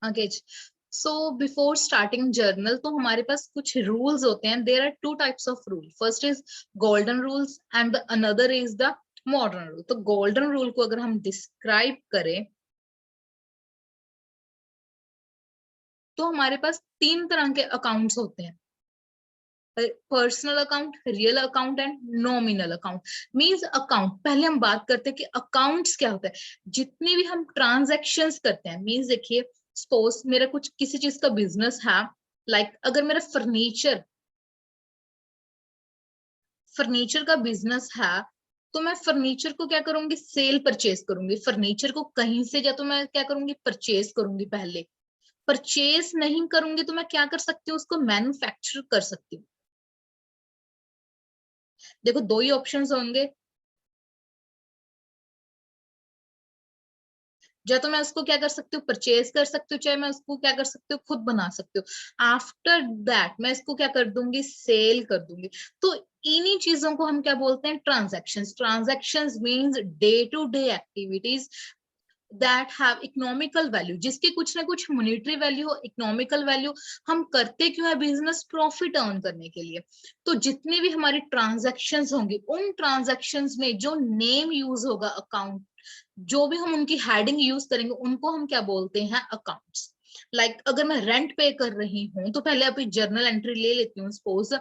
Okay, so before starting journal तो हमारे पास कुछ रूल्स होते हैं. There are two types of rule. First is golden rules and the another is the modern rule. तो golden rule को अगर हम डिस्क्राइब करें तो हमारे पास तीन तरह के अकाउंट्स होते हैं. Personal account, real account and nominal account. Means account, पहले हम बात करते हैं कि अकाउंट्स क्या होता है. जितनी भी हम ट्रांजैक्शंस करते हैं, मींस देखिए सपोज मेरा कुछ किसी चीज का बिजनेस है, लाइक अगर मेरा फर्नीचर का बिजनेस है तो मैं फर्नीचर को क्या करूंगी, सेल परचेज करूंगी. फर्नीचर को कहीं से या तो मैं क्या करूंगी, परचेज करूंगी. पहले परचेज नहीं करूंगी तो मैं क्या कर सकती हूँ, उसको मैन्युफैक्चर कर सकती हूँ. देखो दो ही ऑप्शंस होंगे, या तो मैं उसको क्या कर सकती हूँ, परचेज कर सकती हूँ, चाहे मैं उसको क्या कर सकती हूँ, खुद बना सकती हूँ. आफ्टर दैट मैं इसको क्या कर दूंगी, सेल कर दूंगी. तो इन्हीं चीजों को हम क्या बोलते हैं, transactions. Transactions means day to day activities that have economical value, जिसकी कुछ ना कुछ मॉनेटरी वैल्यू हो, इकोनॉमिकल वैल्यू. हम करते क्यों है बिजनेस, प्रॉफिट अर्न करने के लिए. तो जितनी भी हमारी ट्रांजैक्शंस होंगी, उन ट्रांजैक्शंस में जो नेम यूज होगा अकाउंट, जो भी हम उनकी हेडिंग यूज करेंगे, उनको हम क्या बोलते हैं, अकाउंट्स. लाइक अगर मैं रेंट पे कर रही हूँ तो पहले अभी जर्नल एंट्री ले लेती हूँ. सपोज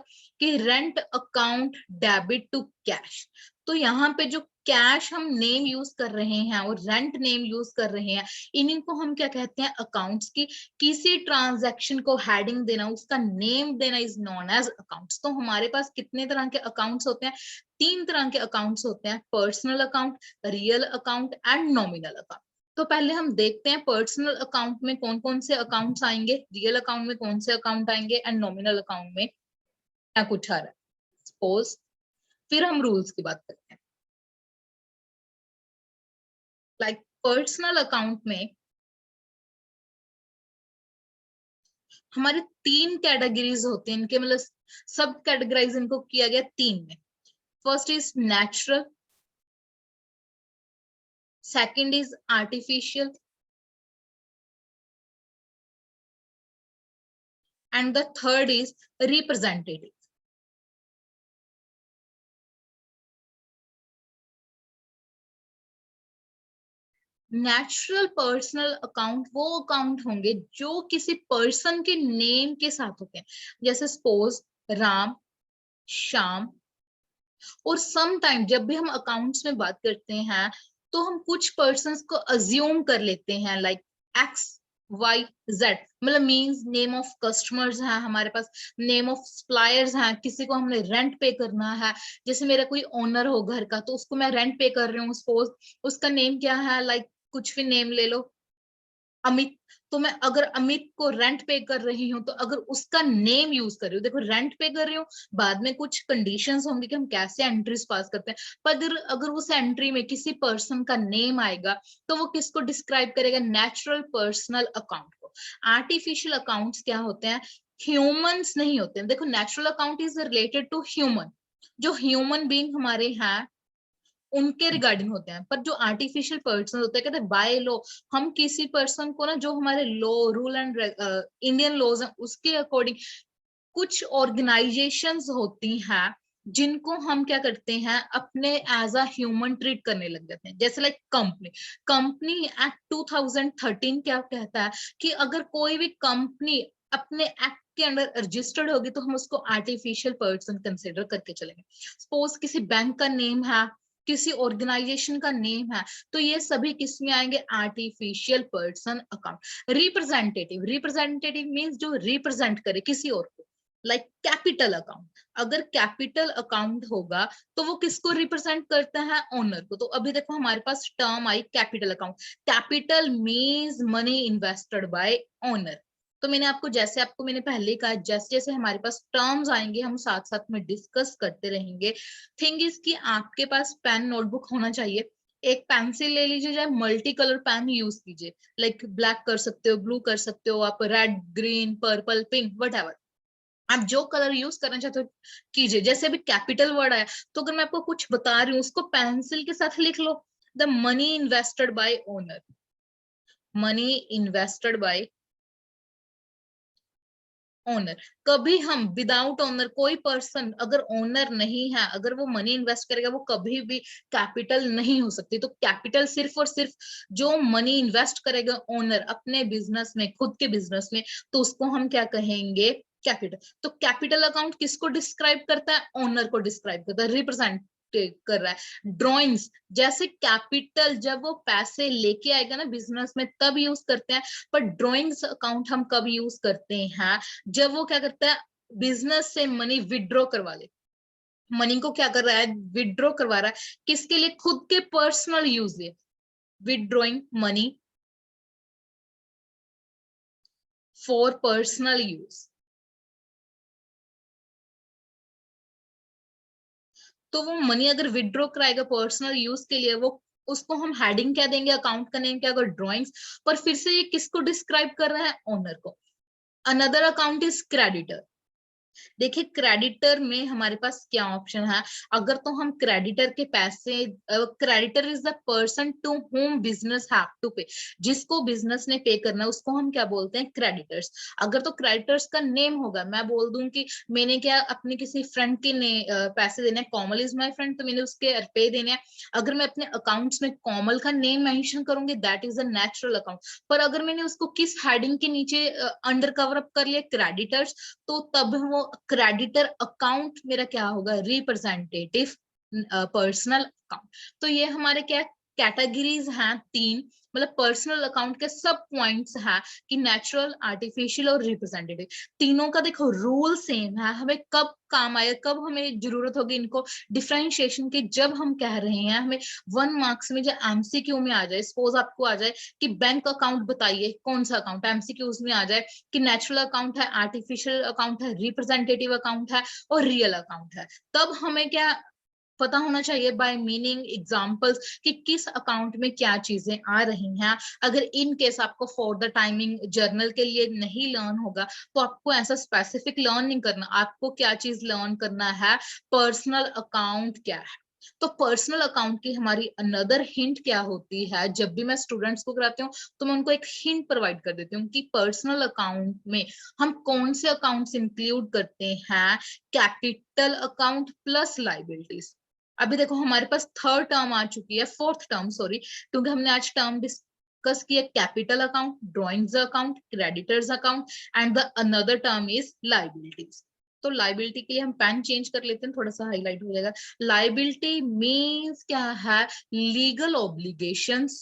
कि rent account debit to cash. तो यहाँ पे जो कैश हम नेम यूज कर रहे हैं और रेंट नेम यूज कर रहे हैं, इन्हीं को हम क्या कहते हैं, अकाउंट्स. की किसी ट्रांजैक्शन को हेडिंग देना, उसका नेम देना इज नोन एज अकाउंट्स. तो हमारे पास कितने तरह के अकाउंट्स होते हैं, तीन तरह के अकाउंट्स होते हैं. Personal account, real account and nominal account. तो पहले हम देखते हैं पर्सनल अकाउंट में कौन कौन से अकाउंट्स आएंगे, रियल अकाउंट में कौन से अकाउंट आएंगे एंड नॉमिनल अकाउंट में क्या कुछ आ रहा है. सपोज फिर हम रूल्स की बात करते हैं. लाइक पर्सनल अकाउंट में हमारे तीन कैटेगरीज होते हैं. इनके मतलब सब कैटेगराइज इनको किया गया तीन में. First is natural, second is artificial and the third is representative. Natural personal account वो अकाउंट होंगे जो किसी पर्सन के नेम के साथ होते हैं. जैसे सपोज राम, श्याम. और सम टाइम जब भी हम अकाउंट्स में बात करते हैं तो हम कुछ पर्सन्स को अज्यूम कर लेते हैं, लाइक एक्स वाई जेड. मतलब मींस नेम ऑफ कस्टमर्स हैं हमारे पास, नेम ऑफ सप्लायर्स हैं, किसी को हमने रेंट पे करना है. जैसे मेरा कोई ओनर हो घर का तो उसको मैं रेंट पे कर रही हूँ, सपोज उसका नेम क्या है, लाइक कुछ भी नेम ले लो, अमित. तो मैं अगर अमित को रेंट पे कर रही हूँ तो अगर उसका नेम यूज कर रही हूँ, देखो रेंट पे कर रही हूँ, बाद में कुछ कंडीशंस होंगे कि हम कैसे एंट्रीज पास करते हैं. पर अगर उस एंट्री में किसी पर्सन का नेम आएगा तो वो किसको डिस्क्राइब करेगा, नेचुरल पर्सनल अकाउंट को. आर्टिफिशियल अकाउंट्स क्या होते हैं, ह्यूमंस नहीं होते हैं. देखो natural account is related to human, जो ह्यूमन बीइंग हमारे हैं उनके रिगार्डिंग होते हैं. पर जो आर्टिफिशियल पर्सन होते हैं, कहते हैं बाय लॉ, हम किसी पर्सन को ना, जो हमारे law rule and Indian laws हैं उसके अकॉर्डिंग कुछ ऑर्गेनाइजेशंस होती हैं जिनको हम क्या करते हैं, अपने एज अ ह्यूमन ट्रीट करने लग जाते हैं. जैसे लाइक कंपनी. कंपनी एक्ट 2013 क्या कहता है कि अगर कोई भी कंपनी अपने एक्ट के अंडर रजिस्टर्ड होगी तो हम उसको आर्टिफिशियल पर्सन कंसिडर करके चलेंगे. सपोज किसी बैंक का नेम है, किसी ऑर्गेनाइजेशन का नेम है, तो ये सभी किस में आएंगे, artificial person account. Representative, representative means जो रिप्रेजेंट करे किसी और को. लाइक कैपिटल अकाउंट, अगर कैपिटल अकाउंट होगा तो वो किसको रिप्रेजेंट करता है, ओनर को. तो अभी देखो हमारे पास टर्म आई capital account. Capital means money invested by owner. तो मैंने आपको, जैसे आपको मैंने पहले कहा, जैसे जैसे हमारे पास टर्म्स आएंगे हम साथ साथ में डिस्कस करते रहेंगे. थिंग इज कि आपके पास पेन नोटबुक होना चाहिए. एक पेंसिल ले लीजिए, चाहे मल्टी कलर पेन यूज कीजिए. लाइक ब्लैक कर सकते हो, ब्लू कर सकते हो, आप red, green, purple, pink, what ever. आप जो कलर यूज करना चाहते हो कीजिए. जैसे अभी कैपिटल वर्ड आया तो अगर मैं आपको कुछ बता रही हूँ उसको पेंसिल के साथ लिख लो. The money invested by owner, money invested by owner. कभी हम विदाउट ओनर, कोई पर्सन अगर ओनर नहीं है, अगर वो मनी इन्वेस्ट करेगा, वो कभी भी कैपिटल नहीं हो सकती। तो कैपिटल सिर्फ और सिर्फ जो मनी इन्वेस्ट करेगा ओनर अपने बिजनेस में, खुद के बिजनेस में, तो उसको हम क्या कहेंगे, कैपिटल। तो कैपिटल अकाउंट किसको डिस्क्राइब करता है, ओनर को डिस्क्राइब करता है, रिप्रेजेंट कर रहा है। ड्रॉइंग्स, जैसे कैपिटल जब वो पैसे लेके आएगा ना बिजनेस में तब यूज करते हैं, पर ड्रॉइंग्स अकाउंट हम कब यूज करते हैं, जब वो क्या करता है, बिजनेस से मनी विड्रॉ करवा ले। मनी को क्या कर रहा है, विड्रॉ करवा रहा है, किसके लिए, खुद के पर्सनल यूज लिए, withdrawing money for personal use. तो वो मनी अगर विड्रॉ कराएगा पर्सनल यूज के लिए, वो उसको हम हेडिंग क्या देंगे, अकाउंट का नेम क्या होगा, ड्रॉइंग्स। पर फिर से ये किसको डिस्क्राइब कर रहा है, ओनर को। Another account is creditor. देखिए क्रेडिटर में हमारे पास क्या ऑप्शन है, अगर तो हम क्रेडिटर के पैसे, creditor is the person to whom business have to pay, जिसको बिजनेस ने पे करना है उसको हम क्या बोलते हैं, क्रेडिटर्स। अगर तो क्रेडिटर्स का नेम होगा, मैं बोल दूं कि मैंने क्या अपने किसी फ्रेंड के ने पैसे देने, कोमल इज माई फ्रेंड, तो मैंने उसके पे देने हैं। अगर मैं अपने अकाउंट्स में कोमल का नेम मेंशन करूंगी, that is a natural account. पर अगर मैंने उसको किस हेडिंग के नीचे अंडर कवर अप कर लिया, क्रेडिटर्स, तो तब वो क्रेडिटर अकाउंट मेरा क्या होगा, रिप्रेजेंटेटिव पर्सनल अकाउंट। तो ये हमारे क्या कैटेगरीज हैं, तीन, मतलब पर्सनल अकाउंट के सब पॉइंट्स हैं कि नेचुरल, आर्टिफिशियल और रिप्रेजेंटेटिव। तीनों का देखो रूल सेम है, हमें कब काम आए, कब हमें जरूरत होगी इनको डिफरेंशिएशन की, जब हम कह रहे हैं हमें 1 मार्क्स में जो एमसीक्यू में आ जाए, सपोज आपको आ जाए कि बैंक अकाउंट बताइए कौन सा अकाउंट, एमसीक्यूज में आ जाए कि नेचुरल अकाउंट है, आर्टिफिशियल अकाउंट है, रिप्रेजेंटेटिव अकाउंट है और रियल अकाउंट है, तब हमें क्या पता होना चाहिए बाय मीनिंग एग्जांपल्स कि किस अकाउंट में क्या चीजें आ रही हैं। अगर इन केस आपको फॉर द टाइमिंग जर्नल के लिए नहीं लर्न होगा, तो आपको ऐसा स्पेसिफिक लर्न नहीं करना, आपको क्या चीज लर्न करना है, पर्सनल अकाउंट क्या है। तो पर्सनल अकाउंट की हमारी अनदर हिंट क्या होती है, जब भी मैं स्टूडेंट्स को कराती हूँ तो मैं उनको एक हिंट प्रोवाइड कर देती हूँ कि पर्सनल अकाउंट में हम कौन से अकाउंट्स इंक्लूड करते हैं, कैपिटल अकाउंट प्लस लाइबिलिटीज। अभी देखो हमारे पास थर्ड टर्म आ चुकी है, फोर्थ टर्म सॉरी, क्योंकि हमने आज टर्म डिस्कस किया, capital account, drawings account, creditors account and the another term is liabilities. तो लाइबिलिटी के लिए हम पेन चेंज कर लेते हैं, थोड़ा सा हाईलाइट हो जाएगा। लाइबिलिटी मीन्स क्या है, लीगल ऑब्लिगेशंस।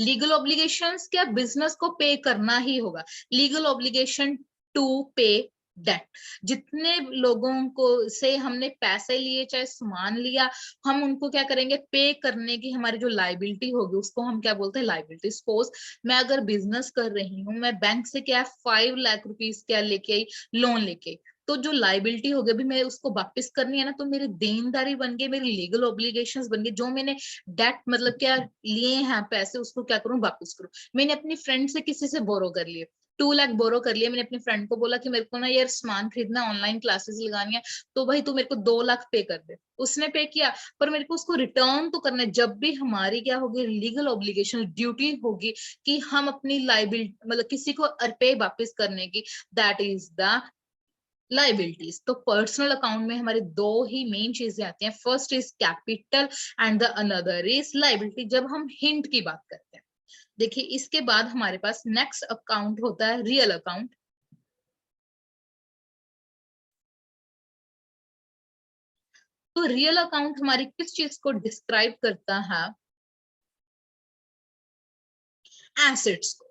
लीगल ऑब्लिगेशंस क्या, बिजनेस को पे करना ही होगा, लीगल ऑब्लिगेशन टू पे डेट। जितने लोगों को से हमने पैसे लिए चाहे सामान लिया, हम उनको क्या करेंगे, पे करने की हमारी जो लाइबिलिटी होगी उसको हम क्या बोलते हैं, लाइबिलिटी। सपोज मैं अगर बिजनेस कर रही हूँ, मैं बैंक से क्या 5 लाख रुपीज क्या लेके आई, लोन लेके आई, तो जो लाइबिलिटी होगी अभी मैं उसको वापस करनी है ना, तो मेरी देनदारी बन गई, मेरी लीगल ऑब्लिगेशंस बन गई, जो मैंने डेट मतलब क्या लिए हैं पैसे, उसको क्या करूं, वापस करूं। मैंने अपनी फ्रेंड से किसी से बोरो कर लिए, 2 लाख बोरो कर लिए, मैंने अपनी फ्रेंड को बोला कि मेरे को ना यार सामान खरीदना, ऑनलाइन क्लासेस लगानी है, तो भाई तू मेरे को 2 लाख पे कर दे। उसने पे किया, पर मेरे को उसको रिटर्न तो करना है। जब भी हमारी क्या होगी, लीगल ऑब्लिगेशन, ड्यूटी होगी कि हम अपनी लाइबिलिटी मतलब किसी को पे वापस करने की, दैट इज द लाइबिलिटीज। तो पर्सनल अकाउंट में हमारे दो ही मेन चीजें आती हैं, first is capital and the another is liability, जब हम हिंट की बात करते हैं। देखिए इसके बाद हमारे पास नेक्स्ट अकाउंट होता है रियल अकाउंट। तो रियल अकाउंट हमारी किस चीज को डिस्क्राइब करता है, एसेट्स को।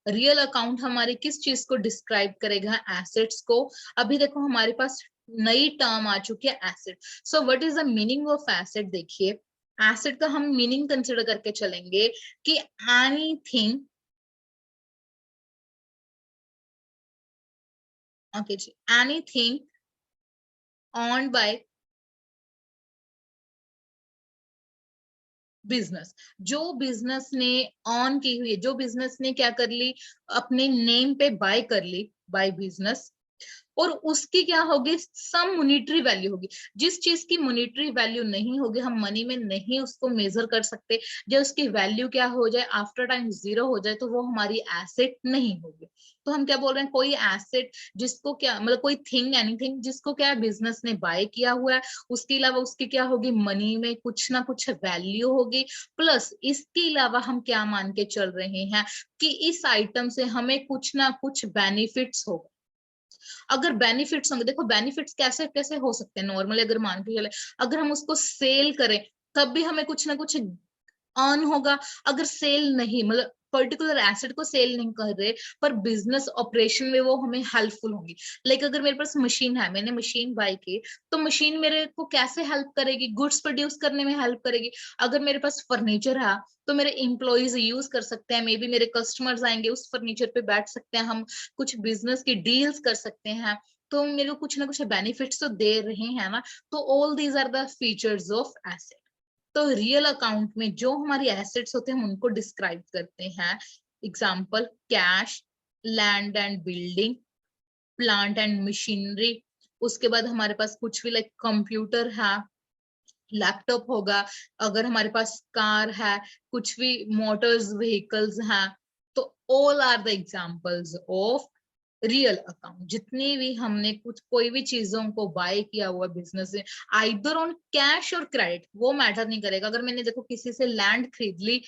रियल अकाउंट हमारी किस चीज को डिस्क्राइब करेगा, एसेट्स को। अभी देखो हमारे पास नई टर्म आ चुकी है, asset. So what is the meaning of asset, देखिए एसेट का हम मीनिंग कंसिडर करके चलेंगे कि एनीथिंग, ओके जी, एनीथिंग ऑन बाय बिजनेस, जो बिजनेस ने ऑन की हुई है, जो बिजनेस ने क्या कर ली, अपने नेम पे बाय कर ली, बाय बिजनेस, और उसकी क्या होगी, सम मॉनिटरी वैल्यू होगी। जिस चीज की मॉनिटरी वैल्यू नहीं होगी, हम मनी में नहीं उसको मेजर कर सकते, जब उसकी वैल्यू क्या हो जाए, आफ्टर टाइम जीरो हो जाए, तो वो हमारी एसेट नहीं होगी। तो हम क्या बोल रहे हैं, कोई एसेट जिसको क्या मतलब कोई थिंग एनीथिंग जिसको क्या बिजनेस ने बाय किया हुआ है, उसके अलावा उसकी क्या होगी, मनी में कुछ ना कुछ वैल्यू होगी। प्लस इसके अलावा हम क्या मान के चल रहे हैं कि इस आइटम से हमें कुछ ना कुछ बेनिफिट्स होगा। अगर बेनिफिट्स होंगे, देखो बेनिफिट्स कैसे कैसे हो सकते हैं, नॉर्मली अगर मान के चले, अगर हम उसको सेल करें तब भी हमें कुछ ना कुछ अर्न होगा। अगर सेल नहीं मतलब पर्टिकुलर एसेट को सेल नहीं कर रहे, पर बिजनेस ऑपरेशन में वो हमें हेल्पफुल होंगी। लाइक अगर मेरे पास मशीन है, मैंने मशीन बाय की, तो मशीन मेरे को कैसे हेल्प करेगी, गुड्स प्रोड्यूस करने में हेल्प करेगी। अगर मेरे पास फर्नीचर है, तो मेरे एम्प्लॉयज यूज कर सकते हैं, मे बी मेरे कस्टमर्स आएंगे उस फर्नीचर पे बैठ सकते हैं, हम कुछ बिजनेस की डील्स कर सकते हैं, तो मेरे को कुछ ना कुछ बेनिफिट्स तो दे रहे हैं ना। तो all these are the features of asset. तो रियल अकाउंट में जो हमारी एसेट्स होते हैं हम उनको डिस्क्राइब करते हैं। Example, cash, land and building, plant and machinery. उसके बाद हमारे पास कुछ भी लाइक कंप्यूटर है, लैपटॉप होगा, अगर हमारे पास कार है, कुछ भी मोटर्स व्हीकल्स हैं, तो all are the examples of real account. जितनी भी हमने कुछ कोई भी चीजों को बाय किया हुआ बिजनेस से, आइदर ऑन कैश और क्रेडिट, वो मैटर नहीं करेगा। अगर मैंने देखो किसी से लैंड खरीद ली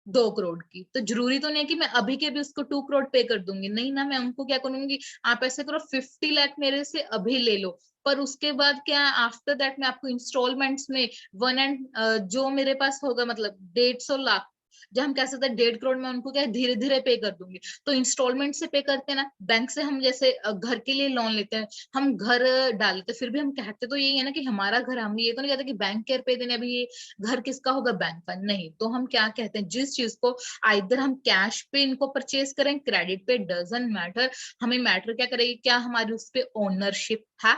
2 करोड़ की, तो जरूरी तो नहीं है कि मैं अभी के भी उसको 2 करोड़ पे कर दूंगी, नहीं ना। मैं उनको क्या करूंगी, आप ऐसे करो 50 लाख मेरे से अभी ले लो, पर उसके बाद क्या, आफ्टर दैट मैं आपको इंस्टॉलमेंट्स में वन एंड जो मेरे पास होगा मतलब 150 लाख, जब हम कह सकते हैं 1.5 करोड़ में उनको क्या धीरे धीरे पे कर दूंगी। तो इंस्टॉलमेंट से पे करते हैं ना, बैंक से हम जैसे घर के लिए लोन लेते हैं, हम घर डालते, फिर भी हम कहते तो यही है ना कि हमारा घर, हम ये तो नहीं कहते कि बैंक के रुपए देने, अभी ये घर किसका होगा, बैंक का नहीं। तो हम क्या कहते हैं, जिस चीज को आइदर हम कैश पे इनको परचेज करें, क्रेडिट पे, डजंट मैटर, हमें मैटर क्या करेगी, क्या हमारी उस पे ओनरशिप है,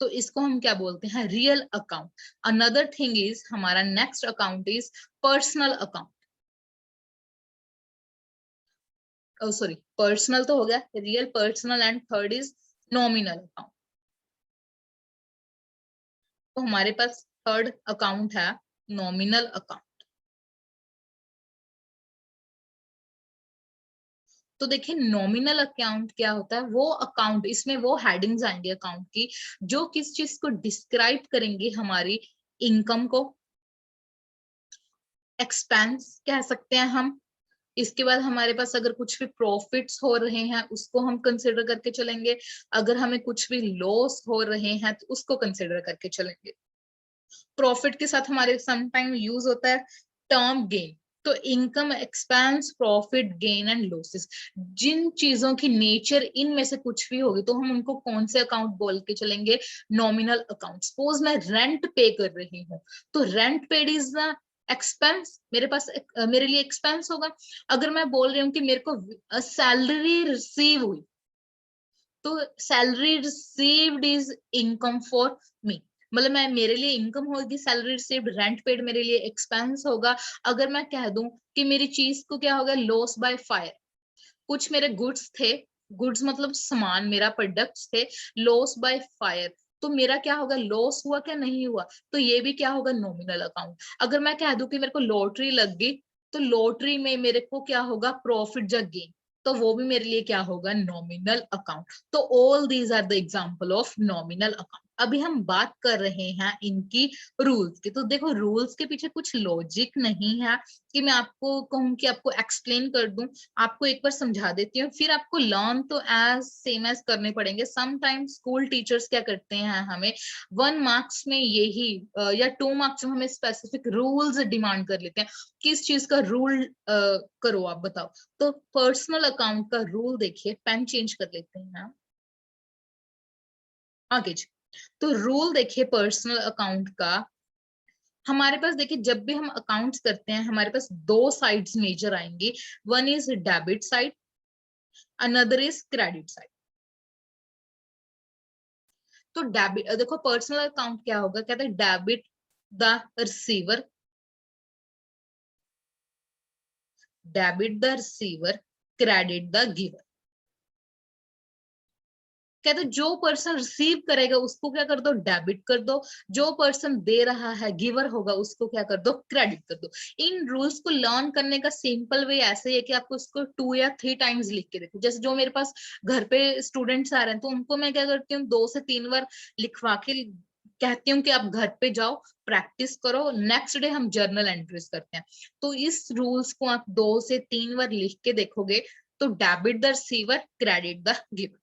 तो इसको हम क्या बोलते हैं, real account. Another thing is, हमारा next account is personal account. Sorry, personal तो हो गया, real, personal, and third is nominal account. तो हमारे पास थर्ड अकाउंट है नॉमिनल अकाउंट। तो देखिए नॉमिनल अकाउंट क्या होता है, वो अकाउंट, इसमें वो हेडिंग्स आएंगे अकाउंट की जो किस चीज को डिस्क्राइब करेंगे, हमारी इनकम को, एक्सपेंस कह सकते हैं हम। इसके बाद हमारे पास अगर कुछ भी प्रॉफिट्स हो रहे हैं उसको हम कंसिडर करके चलेंगे, अगर हमें कुछ भी लॉस हो रहे हैं तो उसको कंसिडर करके चलेंगे। प्रॉफिट के साथ हमारे सम टाइम यूज होता है टर्म गेन। तो income, expense, profit, gain and losses, जिन चीजों की नेचर इनमें से कुछ भी होगी तो हम उनको कौन से अकाउंट बोल के चलेंगे, नॉमिनल अकाउंट। सपोज मैं रेंट पे कर रही हूँ, तो rent paid is the expense, मेरे पास मेरे लिए एक्सपेंस होगा। अगर मैं बोल रही हूँ कि मेरे को सैलरी रिसीव हुई, तो salary received is income for me, मतलब मैं, मेरे लिए इनकम होगी सैलरी रिसीव्ड, रेंट पेड मेरे लिए एक्सपेंस होगा। अगर मैं कह दूं कि मेरी चीज को क्या होगा, लॉस बाय फायर, कुछ मेरे गुड्स थे, गुड्स मतलब सामान, मेरा प्रोडक्ट्स थे, लॉस बाय फायर, तो मेरा क्या होगा, लॉस हुआ क्या नहीं हुआ, तो ये भी क्या होगा, नॉमिनल अकाउंट। अगर मैं कह दूं कि मेरे को लॉटरी लग गई, तो लॉटरी में मेरे को क्या होगा, प्रॉफिट या गेन, तो वो भी मेरे लिए क्या होगा, नॉमिनल अकाउंट। तो all these are the example of nominal account. अभी हम बात कर रहे हैं इनकी रूल्स की। तो देखो रूल्स के पीछे कुछ लॉजिक नहीं है कि मैं आपको कहूं कि आपको एक्सप्लेन कर दूं, आपको एक बार समझा देती हूँ, फिर आपको लर्न तो एज सेम एज करने पड़ेंगे। सम टाइम स्कूल टीचर्स क्या करते हैं, हमें 1 मार्क्स में यही या 2 मार्क्स में हमें स्पेसिफिक रूल्स डिमांड कर लेते हैं, किस चीज का रूल करो आप बताओ। तो पर्सनल अकाउंट का रूल देखिए, पेन चेंज कर लेते हैं आगे जी। तो रूल देखिए पर्सनल अकाउंट का, हमारे पास देखिए जब भी हम अकाउंट्स करते हैं हमारे पास 2 साइड्स मेजर आएंगी। One is debit side, another is credit side. तो डेबिट, देखो पर्सनल अकाउंट क्या होगा, कहते हैं debit the receiver, debit the receiver, credit the giver. कहते जो पर्सन रिसीव करेगा उसको क्या कर दो, डेबिट कर दो। जो पर्सन दे रहा है, गिवर होगा, उसको क्या कर दो, क्रेडिट कर दो। इन रूल्स को लर्न करने का सिंपल वे ऐसे है कि आपको इसको 2 या 3 टाइम्स लिख के देखो। जैसे जो मेरे पास घर पे स्टूडेंट्स आ रहे हैं तो उनको मैं क्या करती हूँ, 2 से 3 बार लिखवा के कहती हूँ कि आप घर पे जाओ, प्रैक्टिस करो, नेक्स्ट डे हम जर्नल एंट्रीज करते हैं। तो इस रूल्स को आप 2 से 3 बार लिख के देखोगे तो debit the receiver, credit the giver.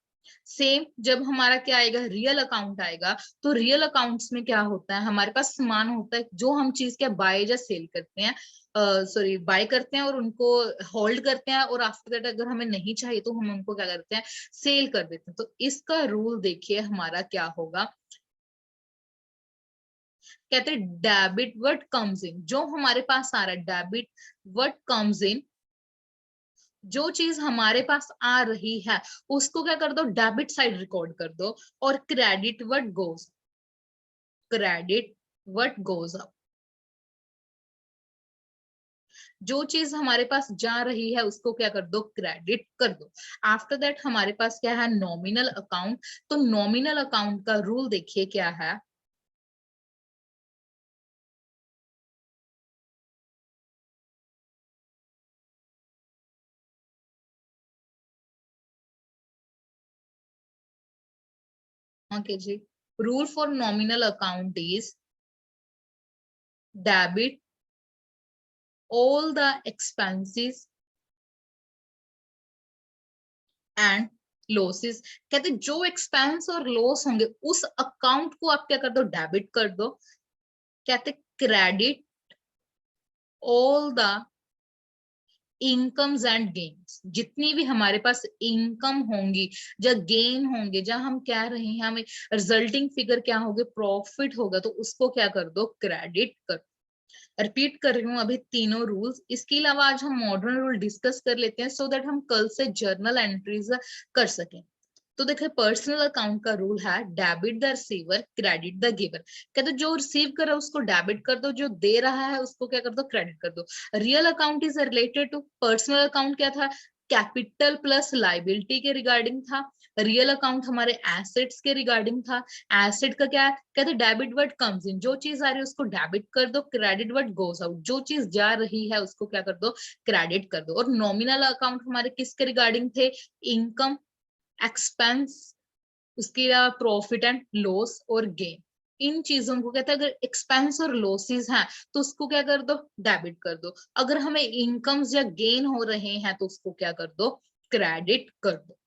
Same जब हमारा क्या आएगा, रियल अकाउंट आएगा, तो रियल अकाउंट्स में क्या होता है, हमारे पास सामान होता है जो हम चीज क्या बाय या सेल करते हैं, सॉरी बाय करते हैं और उनको होल्ड करते हैं, और आफ्टर दैट अगर हमें नहीं चाहिए तो हम उनको क्या करते हैं, सेल कर देते हैं। तो इसका रूल देखिए हमारा क्या होगा, कहते हैं डेबिट व्हाट कम्स इन, जो हमारे पास आ रहा है डेबिट व्हाट कम्स इन, जो चीज हमारे पास आ रही है उसको क्या कर दो, डेबिट साइड रिकॉर्ड कर दो, और credit what goes, credit what goes up, जो चीज हमारे पास जा रही है उसको क्या कर दो, क्रेडिट कर दो। आफ्टर दैट हमारे पास क्या है, नॉमिनल अकाउंट। तो नॉमिनल अकाउंट का रूल देखिए क्या है, ओके जी। Rule for nominal account is debit all the expenses and losses. कहते जो एक्सपेंस और लॉस होंगे उस अकाउंट को आप क्या कर दो, डेबिट कर दो। कहते credit all the incomes and gains, जितनी भी हमारे पास इनकम होंगी या गेन होंगे, जहां हम कह रहे हैं हमें रिजल्टिंग फिगर क्या होगी, प्रॉफिट होगा, तो उसको क्या कर दो, क्रेडिट कर। रिपीट कर रही हूँ अभी तीनों रूल्स। इसके अलावा आज हम मॉडर्न रूल डिस्कस कर लेते हैं सो दैट हम कल से जर्नल एंट्रीज कर सकें। तो देखिए पर्सनल अकाउंट का रूल है debit the receiver, credit the giver. कहते जो रिसीव कर रहा है उसको डेबिट कर दो, जो दे रहा है उसको क्या कर दो, क्रेडिट कर दो। Real account is related to personal account, क्या था, कैपिटल प्लस लाइबिलिटी के रिगार्डिंग था। रियल अकाउंट हमारे एसेट्स के रिगार्डिंग था। एसेट का क्या है, कहते डेबिट वर्ड कम्स इन, जो चीज आ रही है उसको डेबिट कर दो, क्रेडिट वर्ड गोस आउट, जो चीज जा रही है उसको क्या कर दो, क्रेडिट कर दो। और नॉमिनल अकाउंट हमारे किसके रिगार्डिंग थे, इनकम, एक्सपेंस, उसके अलावा प्रॉफिट एंड लॉस और गेन। इन चीजों को कहते हैं, अगर एक्सपेंस और लॉसेस हैं तो उसको क्या कर दो, डेबिट कर दो। अगर हमें इनकम्स या गेन हो रहे हैं तो उसको क्या कर दो, क्रेडिट कर दो।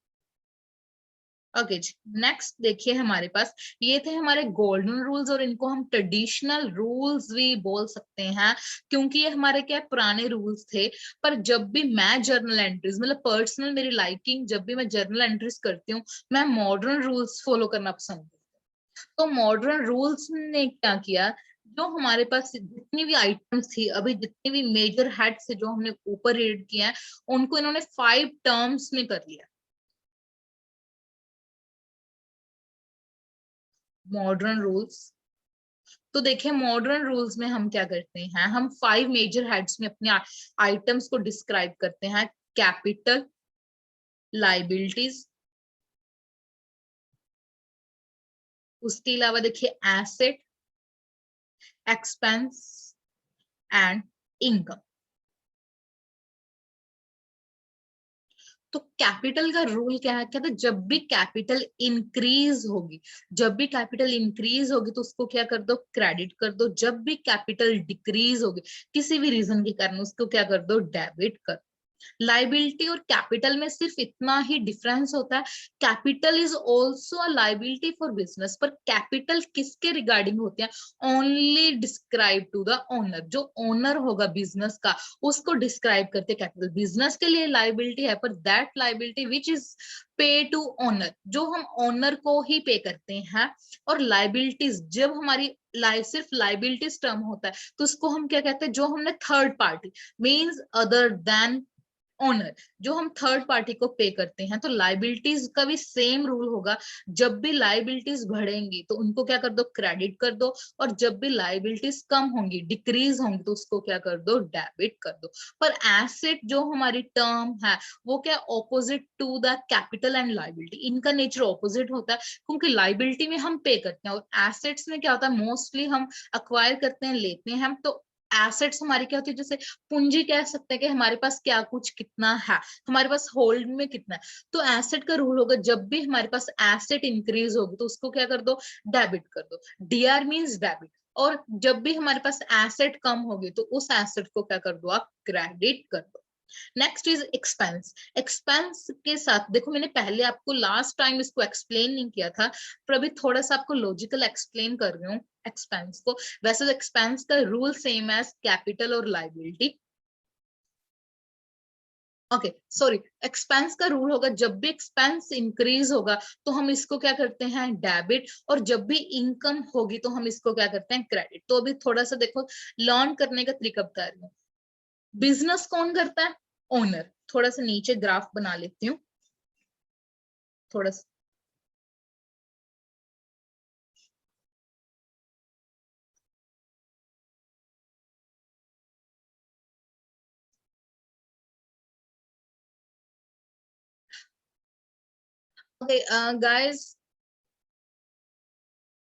ओके जी, नेक्स्ट देखिए हमारे पास ये थे हमारे गोल्डन रूल्स, और इनको हम ट्रेडिशनल रूल्स भी बोल सकते हैं क्योंकि ये हमारे क्या पुराने रूल्स थे। पर जब भी मैं जर्नल एंट्रीज, मतलब पर्सनल मेरी लाइकिंग, जब भी मैं जर्नल एंट्रीज करती हूँ मैं मॉडर्न रूल्स फॉलो करना पसंद करती हूँ। तो मॉडर्न रूल्स ने क्या किया, जो हमारे पास जितनी भी आइटम्स थी, अभी जितनी भी मेजर हेड्स जो हमने ऊपर रीड किया है, उनको इन्होंने 5 टर्म्स में कर लिया। मॉडर्न रूल्स, तो देखिए मॉडर्न रूल्स में हम क्या करते हैं, हम 5 मेजर हेड्स में अपने आइटम्स को डिस्क्राइब करते हैं। कैपिटल, लाइबिलिटीज, उसके अलावा देखिए एसेट, एक्सपेंस एंड इनकम। तो कैपिटल का रूल क्या है, कहते हैं जब भी कैपिटल इंक्रीज होगी, जब भी कैपिटल इंक्रीज होगी तो उसको क्या कर दो, क्रेडिट कर दो। जब भी कैपिटल डिक्रीज होगी किसी भी रीजन के कारण उसको क्या कर दो, डेबिट कर। लाइबिलिटी और कैपिटल में सिर्फ इतना ही डिफरेंस होता है, capital is also a liability for business, पर कैपिटल किसके रिगार्डिंग होते हैं, only describe to the owner, जो ओनर होगा बिजनेस का उसको डिस्क्राइब करते कैपिटल। बिजनेस के लिए लाइबिलिटी है पर that liability which is pay to owner, जो हम ओनर को ही पे करते हैं। और लाइबिलिटीज जब हमारी सिर्फ लाइबिलिटीज टर्म होता है तो उसको हम क्या कहते हैं, जो हमने third party means other than owner, जो हम थर्ड पार्टी को पे करते हैं। तो लाइबिलिटीज का भी सेम रूल होगा, जब भी लाइबिलिटीज बढ़ेंगी तो उनको क्या कर दो, क्रेडिट कर दो, और जब भी लाइबिलिटीज कम होंगी, डिक्रीज होंगी, तो उसको क्या कर दो, डेबिट कर दो। पर एसेट जो हमारी टर्म है वो क्या, opposite to the capital and liability, इनका नेचर ऑपोजिट होता है, क्योंकि लाइबिलिटी में हम पे करते हैं और एसेट्स में क्या होता है, मोस्टली हम अक्वायर करते हैं, लेते हैं हम। तो एसेट्स हमारी क्या होती है, जैसे पूंजी कह सकते हैं कि हमारे पास क्या कुछ कितना है, हमारे पास होल्ड में कितना है। तो एसेट का रूल होगा, जब भी हमारे पास एसेट इंक्रीज होगी तो उसको क्या कर दो, डेबिट कर दो। DR means debit. और जब भी हमारे पास एसेट कम होगी तो उस एसेट को क्या कर दो, आप क्रेडिट कर दो। Next is expense. एक्सपेंस के साथ देखो, मैंने पहले आपको लास्ट टाइम इसको एक्सप्लेन नहीं किया था, पर अभी थोड़ा सा आपको लॉजिकल एक्सप्लेन कर रही हूँ एक्सपेंस को। वैसे तो एक्सपेंस का रूल सेम एज कैपिटल और लाइबिलिटी। ओके सॉरी, एक्सपेंस का रूल होगा, जब भी एक्सपेंस इंक्रीज होगा तो हम इसको क्या करते हैं, डेबिट, और जब भी इनकम होगी तो हम इसको क्या करते हैं, क्रेडिट। तो अभी थोड़ा सा देखो, लर्न करने का तरीका बता रही हूँ। बिजनेस कौन करता है, ओनर। थोड़ा सा नीचे ग्राफ बना लेती हूँ, थोड़ा सा। Okay guys,